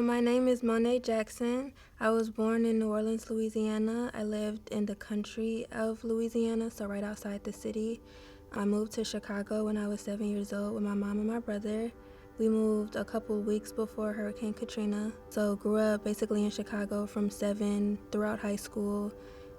My name is Monet Jackson. I was born in New Orleans, Louisiana. I lived in the country of Louisiana, so right outside the city. I moved to Chicago when I was 7 years old with my mom and my brother. We moved a couple weeks before Hurricane Katrina, so grew up basically in Chicago from 7 throughout high school,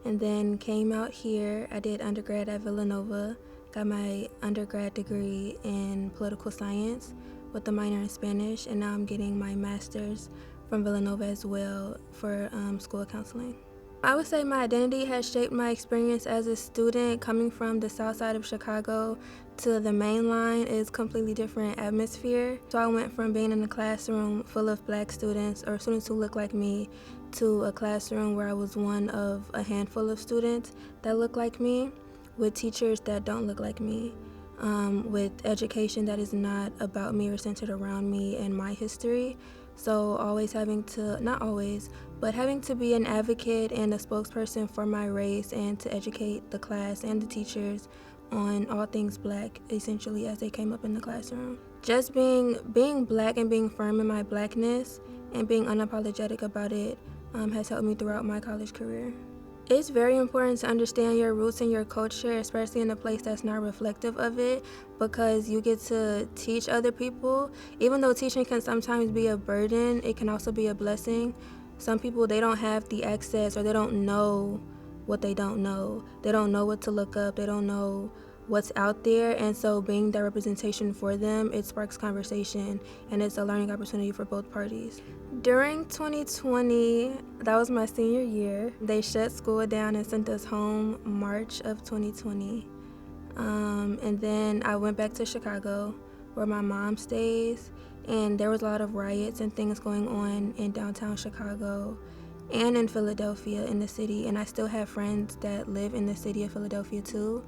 and then came out here. I did undergrad at Villanova, got my undergrad degree in political science with a minor in Spanish, and now I'm getting my master's from Villanova as well for school counseling. I would say my identity has shaped my experience as a student. Coming from the south side of Chicago to the main line is completely different atmosphere. So I went from being in a classroom full of black students or students who look like me to a classroom where I was one of a handful of students that look like me with teachers that don't look like me. With education that is not about me or centered around me and my history. So always having to, not always, but having to be an advocate and a spokesperson for my race and to educate the class and the teachers on all things black, essentially, as they came up in the classroom. Just being black and being firm in my blackness and being unapologetic about it has helped me throughout my college career. It's very important to understand your roots and your culture, especially in a place that's not reflective of it, because you get to teach other people. Even though teaching can sometimes be a burden, it can also be a blessing. Some people, they don't have the access, or they don't know what they don't know. They don't know what to look up. They don't know what's out there, and so being that representation for them, it sparks conversation, and it's a learning opportunity for both parties. During 2020, that was my senior year, they shut school down and sent us home March of 2020. And then I went back to Chicago where my mom stays, and there was a lot of riots and things going on in downtown Chicago and in Philadelphia in the city, and I still have friends that live in the city of Philadelphia too.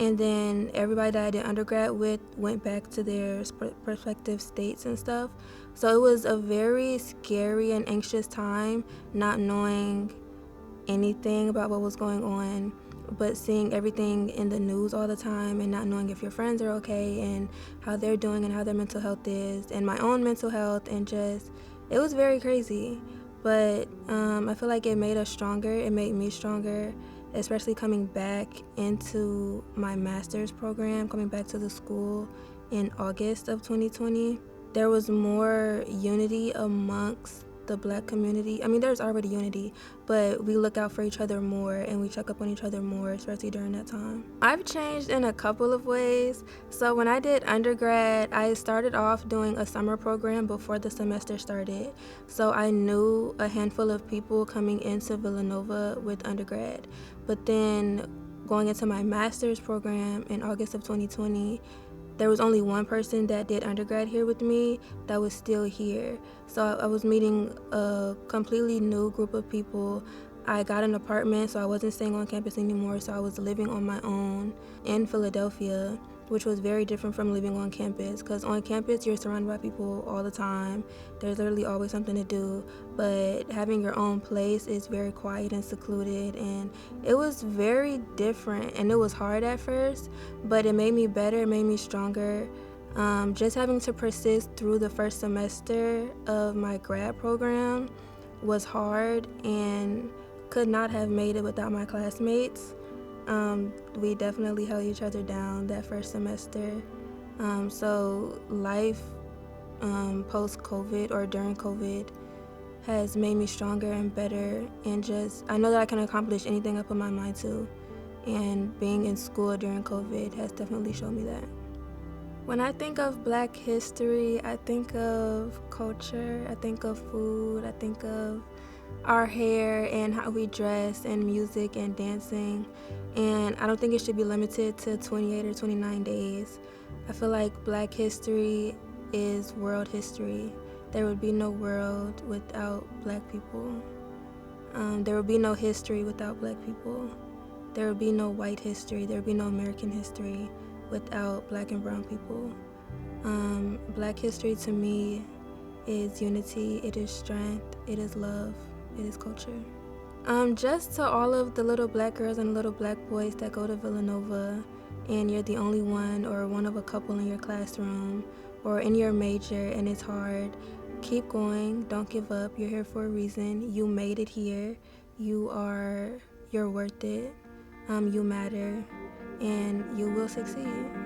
And then everybody that I did undergrad with went back to their respective states and stuff. So it was a very scary and anxious time, not knowing anything about what was going on, but seeing everything in the news all the time and not knowing if your friends are okay and how they're doing and how their mental health is, and my own mental health, and just, it was very crazy. But I feel like it made us stronger. It made me stronger, especially coming back into my master's program, coming back to the school in August of 2020. There was more unity amongst the black community. I mean, there's already unity, but we look out for each other more and we check up on each other more, especially during that time. I've changed in a couple of ways. So when I did undergrad, I started off doing a summer program before the semester started. So I knew a handful of people coming into Villanova with undergrad. But then going into my master's program in August of 2020, there was only one person that did undergrad here with me that was still here. So I was meeting a completely new group of people. I got an apartment, so I wasn't staying on campus anymore, so I was living on my own in Philadelphia, which was very different from living on campus, because on campus you're surrounded by people all the time. There's literally always something to do, but having your own place is very quiet and secluded, and it was very different, and it was hard at first, but it made me better, it made me stronger. Just having to persist through the first semester of my grad program was hard and could not have made it without my classmates. We definitely held each other down that first semester. So life post-COVID or during COVID has made me stronger and better, and just, I know that I can accomplish anything I put my mind to, and being in school during COVID has definitely shown me that. When I think of Black history, I think of culture, I think of food, I think of our hair and how we dress, and music and dancing, and I don't think it should be limited to 28 or 29 days. I feel like Black history is world history. There would be no world without Black people. There would be no history without Black people. There would be no white history. There would be no American history without Black and brown people. Black history to me is unity, it is strength, it is love, it is culture. Just to all of the little Black girls and little Black boys that go to Villanova and you're the only one or one of a couple in your classroom or in your major and it's hard, Keep going. Don't give up. You're here for a reason. You made it here. You're worth it. You matter, and you will succeed.